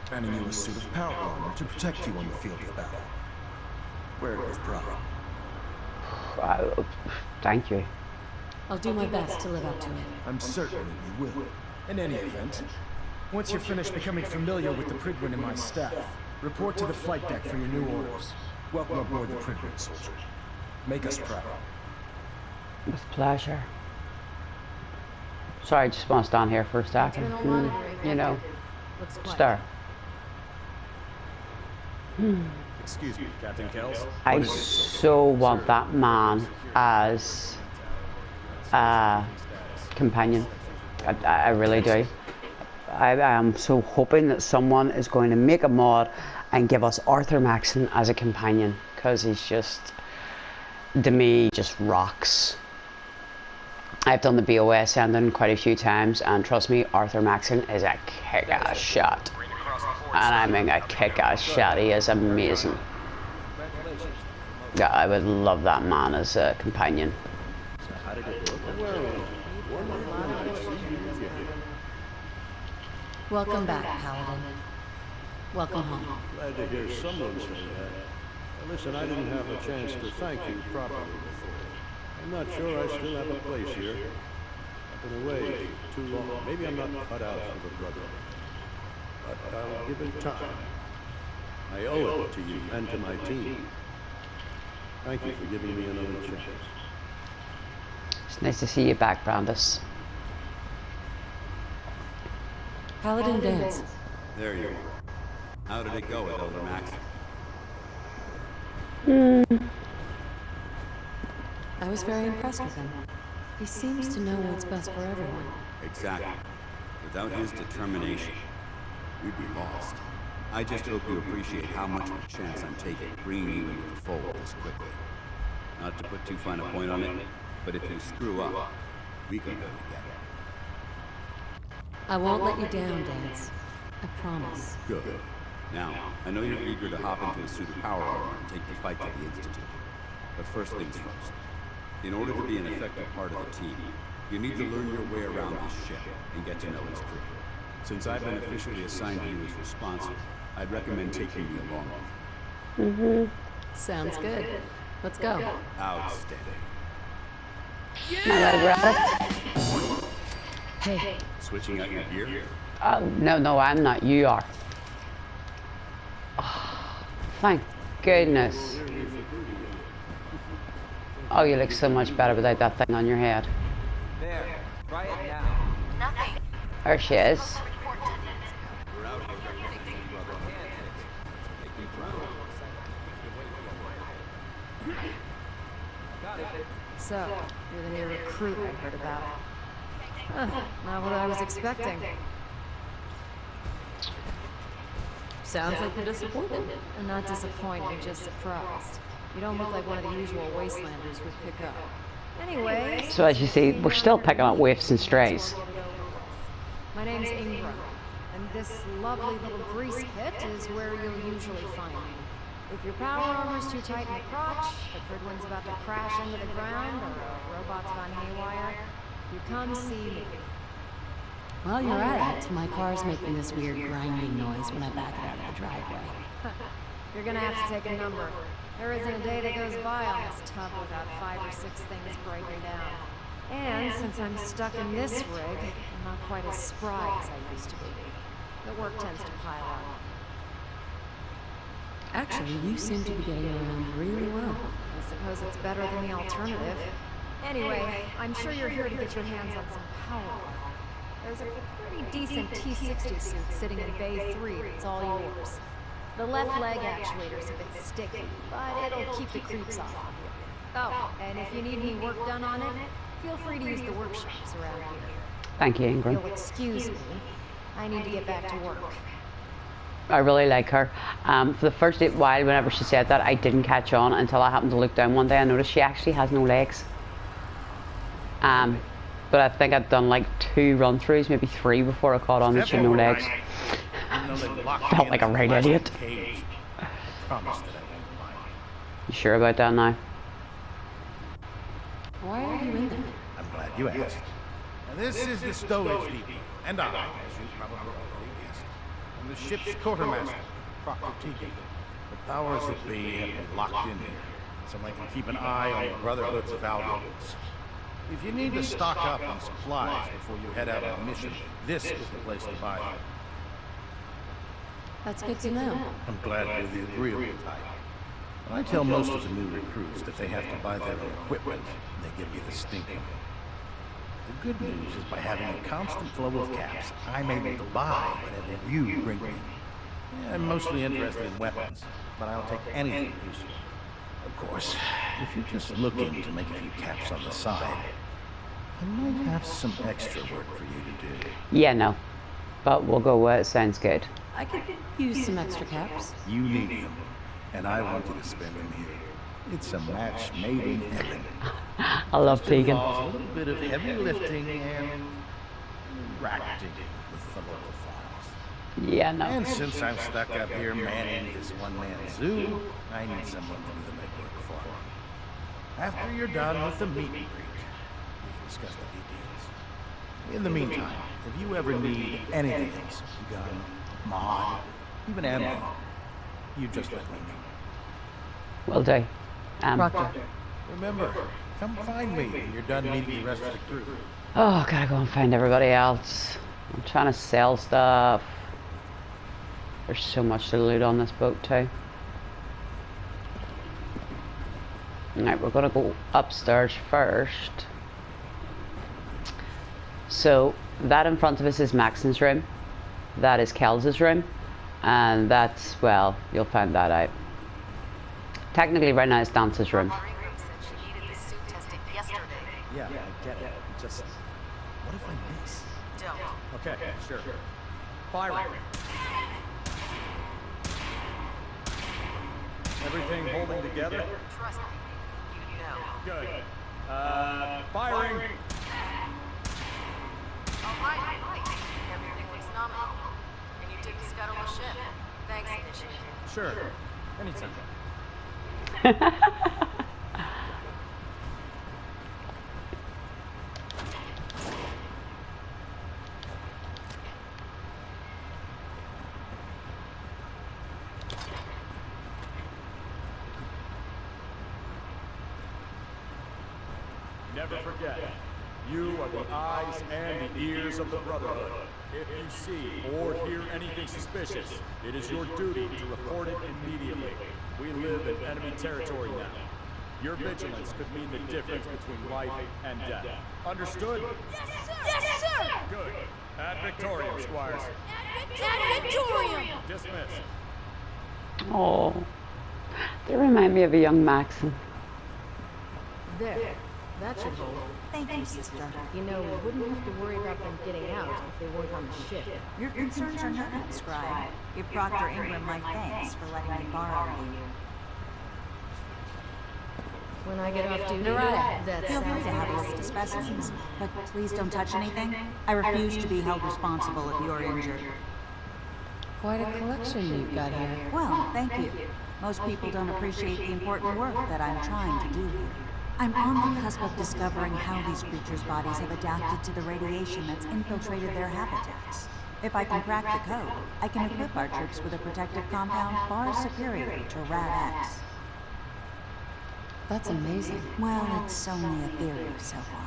Handing you a suit of power armor to protect you on the field of battle. Wear it with pride. Thank you. I'll do my best to live up to it. I'm certain that you will. In any event, once you're finished becoming familiar with the Prydwen and my staff, report to the flight deck for your new orders. Welcome aboard the Prydwen, soldier. Make us proud. With pleasure. Sorry, I just want to stand here for a second. You know, stir. Excuse me, Captain Kells. I so want that man as a companion. I really do. I am so hoping that someone is going to make a mod and give us Arthur Maxon as a companion, because he's just, to me, just rocks. I've done the BOS ending quite a few times, and trust me, Arthur Maxon is a kick-ass shot. And I mean a kick-ass shot. He is amazing. Yeah, I would love that man as a companion. Welcome back, Paladin. Welcome home. Glad to hear someone say that. Now, listen, I didn't have a chance to thank you properly before. I'm not sure I still have a place here. I've been away too long. Maybe I'm not cut out for the brotherhood. But I'll give it time. I owe it to you and to my team. Thank you for giving me another chance. It's nice to see you back, Brandis. Paladin Dance. There you are. How did it go with Elder Max? I was very impressed with him. He seems to know what's best for everyone. Exactly. Without his determination, we'd be lost. I just hope you appreciate how much of a chance I'm taking bringing you into the fold this quickly. Not to put too fine a point on it, but if you screw up, we can go together. I won't let you down, Dance. I promise. Good. Now, I know you're eager to hop into a suit of power armor and take the fight to the Institute. But first things first. In order to be an effective part of the team, you need to learn your way around this ship and get to know its crew. Since I've been officially assigned to you as responsible, I'd recommend taking me along with you. Sounds good. Let's go. Outstanding. Hey, Switching out your gear? No, I'm not. You are. Oh, thank goodness. Oh, you look so much better without that thing on your head. There, try it now. Nothing. There she is. Report attendance. We're out here representing Brother. Make me proud. Got it. So, you're the new recruit I heard about. Not what I was expecting. sounds like you're disappointed. I'm not disappointed, just surprised. You don't look like one of the usual wastelanders we'd pick up. Anyway... So as you see, we're still picking up waifs and strays. My name's Ingram, and this lovely little grease pit is where you'll usually find me. If your power armor's too tight in the crotch, the Prydwen's about to crash into the ground, or a robot's gone haywire, you come see me. While you're at it, my car's making this weird grinding noise when I back it out of the driveway. You're gonna have to take a number. There isn't a day that goes by on this tub without 5 or 6 things breaking down. And since I'm stuck in this rig, I'm not quite as spry as I used to be. The work tends to pile up. Actually, you seem to be getting around really well. I suppose it's better than the alternative. Anyway, I'm sure you're here to get your hands on some power armor. There's a pretty decent T-60 suit sitting in Bay 3 that's all yours. The left leg actuator's a bit sticky, but it'll keep the creeps off of you. Oh, and if you need any work done on it, feel free to use the workshops around here. Thank you, Ingram. You'll excuse me. I need to get back to work. I really like her. For the first while, whenever she said that, I didn't catch on until I happened to look down one day. I noticed she actually has no legs. But I think I'd done like 2 run-throughs, maybe 3 before I caught on that she had no legs. Felt like a right idiot. You sure about that now? Why are you in there? I'm glad you asked. Now, this is the stowage depot, and I, as you probably already guessed, I'm the ship's quartermaster, Proctor Tegan. The powers that be have me locked in here, so I can keep an eye on the Brotherhood's valuables. If you need to stock up on supplies before you head out on a mission, this is the place to buy them. That's good to know. I'm glad you're the agreeable type. When I tell most of the new recruits that they have to buy their own equipment, they give me the stink eye. The good news is by having a constant flow of caps, I'm able to buy whatever you bring me. Yeah, I'm mostly interested in weapons, but I'll take anything useful. Of course, if you're just looking to make a few caps on the side, I might have some extra work for you to do. Yeah, no. But we'll go where it sounds good. I could use some extra caps. You need them, and I want you to spend them here. It's a match made in heaven. I love Tegan. Involves a little bit of heavy lifting and interacting with the local files. Yeah, no. And since I'm stuck up here manning this one-man zoo, I need someone to do the legwork for me. After you're done with the meet and greet, we can discuss the details. In the meantime, if you ever need anything else, gun, mod, even ammo, you just let me know. Will do. Proctor. Remember, come find me when you're done meeting the rest of the crew. Oh, gotta go and find everybody else. I'm trying to sell stuff. There's so much to loot on this boat too. Alright, we're gonna go upstairs first. So, that in front of us is Maxon's room. That is Kels's room. And that's, well, you'll find that out. Technically, right now it's Dance's room. Yeah, I get it. Just, what if I miss? Don't. Okay, sure. Firing. Everything holding together? Trust me. You know. Good. Firing! All right. Everything looks nominal. And you didn't scuttle the ship. Thanks, Initiative. Sure. Anytime. Never forget, you are the eyes and the ears of the Brotherhood. If you see or hear anything suspicious, it is your duty to report it immediately. We live in enemy territory now. Your vigilance could mean the difference between life and death. Understood? Yes, sir! Yes, sir! Good. Ad Victorium, Squires. Ad Victorium! Dismissed. Oh, they remind me of a young Maxon. There. That should hold. Thank you, sister. You know, we wouldn't have to worry about them getting out if they weren't on the ship. Your concerns are noted, Scribe. Give Proctor Ingram my thanks for letting me borrow you. When I get off duty, that Feel free sounds to have a look at the specimens, but please don't touch anything. I refuse to be held responsible if you're injured. quite a collection you've got here. Well, thank you. Most people don't appreciate the important work that I'm trying to do here. I'm on the cusp of discovering how these creatures' bodies have adapted to the radiation that's infiltrated their habitats. If I can crack the code, I can equip our troops with a protective compound far superior to Rad-X. That's amazing. Well, it's only a theory so far.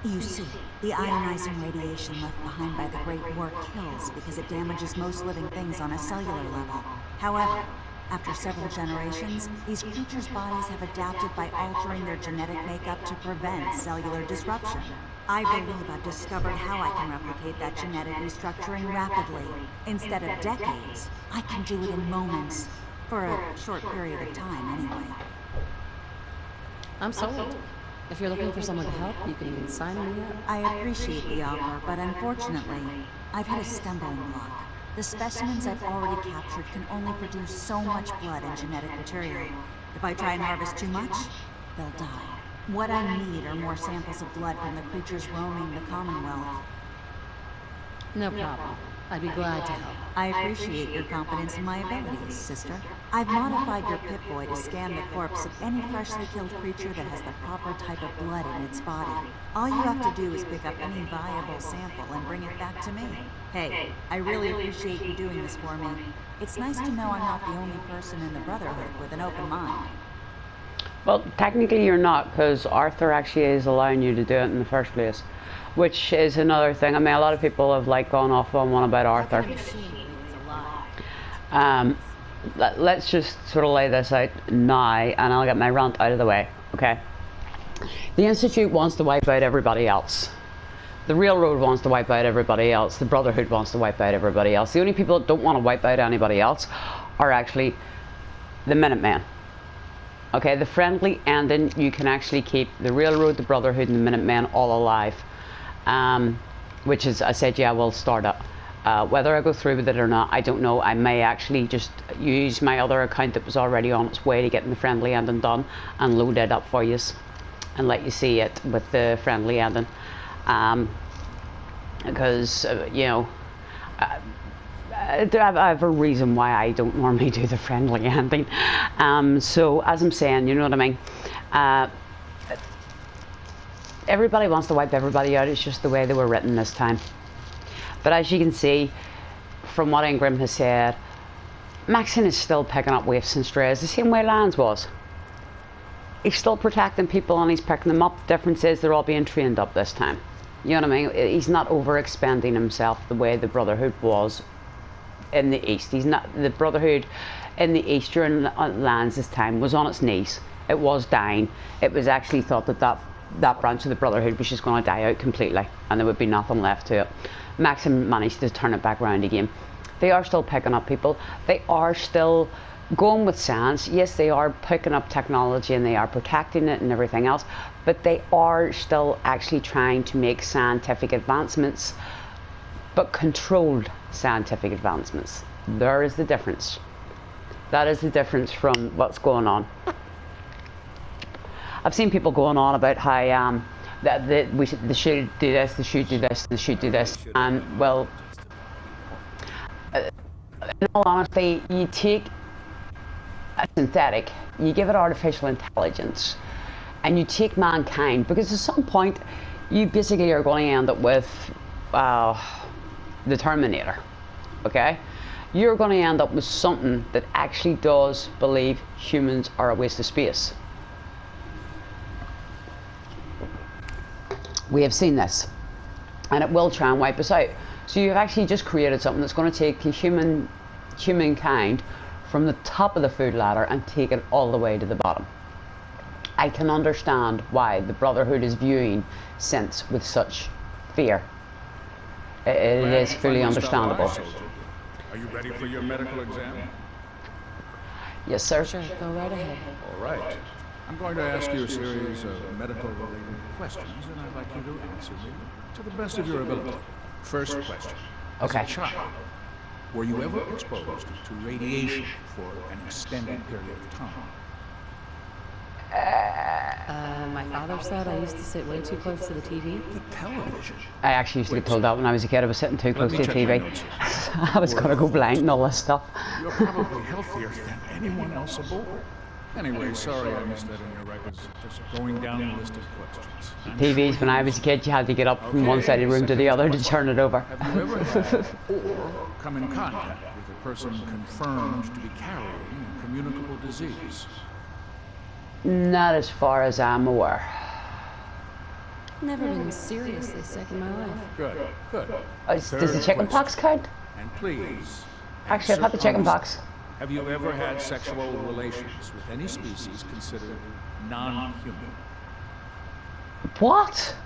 You see, the ionizing radiation left behind by the Great War kills because it damages most living things on a cellular level. However, after several generations, these creatures' bodies have adapted by altering their genetic makeup to prevent cellular disruption. I believe I've discovered how I can replicate that genetic restructuring rapidly. Instead of decades, I can do it in moments. For a short period of time, anyway. I'm sold. If you're looking for someone to help, you can even sign me up. I appreciate the offer, but unfortunately, I've hit a stumbling block. The specimens I've already captured can only produce so much blood and genetic material. If I try and harvest too much, they'll die. What I need are more samples of blood from the creatures roaming the Commonwealth. No problem. I'd be glad to help. I appreciate your confidence in my abilities, sister. I've modified your Pip-Boy to scan the corpse of any freshly killed creature that has the proper type of blood in its body. All you have to do is pick up any viable sample and bring it back to me. Hey, I really appreciate you doing this for me. It's nice to know I'm not the only person in the Brotherhood with an open mind. Well, technically you're not, because Arthur actually is allowing you to do it in the first place. Which is another thing. I mean, a lot of people have like gone off on one about Arthur. Let's just sort of lay this out now, and I'll get my rant out of the way, okay? The Institute wants to wipe out everybody else. The Railroad wants to wipe out everybody else. The Brotherhood wants to wipe out everybody else. The only people that don't want to wipe out anybody else are actually the Minutemen. Okay, the friendly ending, you can actually keep the Railroad, the Brotherhood, and the Minutemen all alive. Which is, I said, yeah, we'll start up. Whether I go through with it or not, I don't know. I may actually just use my other account that was already on its way to getting the friendly ending done and load it up for you and let you see it with the friendly ending. Because, you know, I have a reason why I don't normally do the friendly ending. So, as I'm saying, you know what I mean? Everybody wants to wipe everybody out. It's just the way they were written this time. But as you can see, from what Ingram has said, Maxine is still picking up waifs and strays the same way Lance was. He's still protecting people and he's picking them up. The difference is they're all being trained up this time. You know what I mean? He's not overexpending himself the way the Brotherhood was in the East. He's not. The Brotherhood in the East during Lance's time was on its knees. It was dying. It was actually thought that branch of the Brotherhood was just going to die out completely and there would be nothing left to it. Maxim managed to turn it back around again. They are still picking up people. They are still going with science. Yes, they are picking up technology and they are protecting it and everything else, but they are still actually trying to make scientific advancements, but controlled scientific advancements. There is the difference. That is the difference from what's going on. I've seen people going on about how that they should do this, they should do this, they should do this, and well, in all honesty, you take a synthetic, you give it artificial intelligence, and you take mankind, because at some point, you basically are going to end up with the Terminator, okay? You're going to end up with something that actually does believe humans are a waste of space. We have seen this, and it will try and wipe us out. So you've actually just created something that's going to take humankind from the top of the food ladder and take it all the way to the bottom. I can understand why the Brotherhood is viewing synths with such fear. It is fully understandable. Are you ready for your medical exam? Yes, sir. Sure, go right ahead. All right. I'm going to ask you a series of medical-related questions, and I'd like you to answer them to the best of your ability. First question. Okay. As a child, were you ever exposed to radiation for an extended period of time? My father said I used to sit way too close to the TV. The television? I actually used to get told that when I was a kid. I was sitting too close to the Let me TV. check my notes here. I was going to go blind and all this stuff. You're probably healthier than anyone else aboard. Anyway, sorry I missed that in your records. Just going down the list of questions. TVs, when I was a kid, you had to get up from one side of the room to the other to turn it over. Have you ever had or come in contact with a person confirmed to be carrying a communicable disease? Not as far as I'm aware. Never been seriously sick in my life. Good, good. Does the chicken pox count? And please. Actually, I've had the chicken pox. Have you ever had sexual relations with any species considered non-human? What?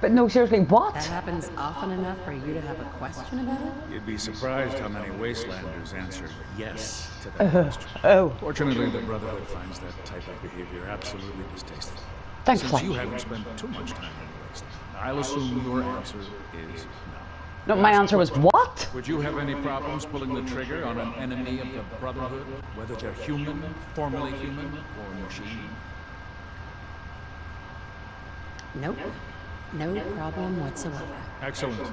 But no, seriously, what? That happens often enough for you to have a question about it? You'd be surprised how many wastelanders answer yes to that question. Oh. Fortunately, the Brotherhood finds that type of behavior absolutely distasteful. Thankfully. Since you haven't spent too much time in the wasteland, I'll assume your answer is no. No, my answer was what? Would you have any problems pulling the trigger on an enemy of the Brotherhood, whether they're human, formerly human, or machine? Nope. No problem whatsoever. Excellent.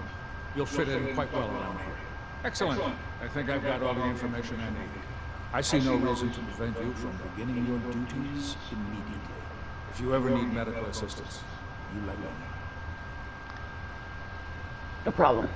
You'll fit in quite well around here. Excellent. I think I've got all the information I need. I see no reason to prevent you from beginning your duties immediately. If you ever need medical assistance, you let me know. No problem.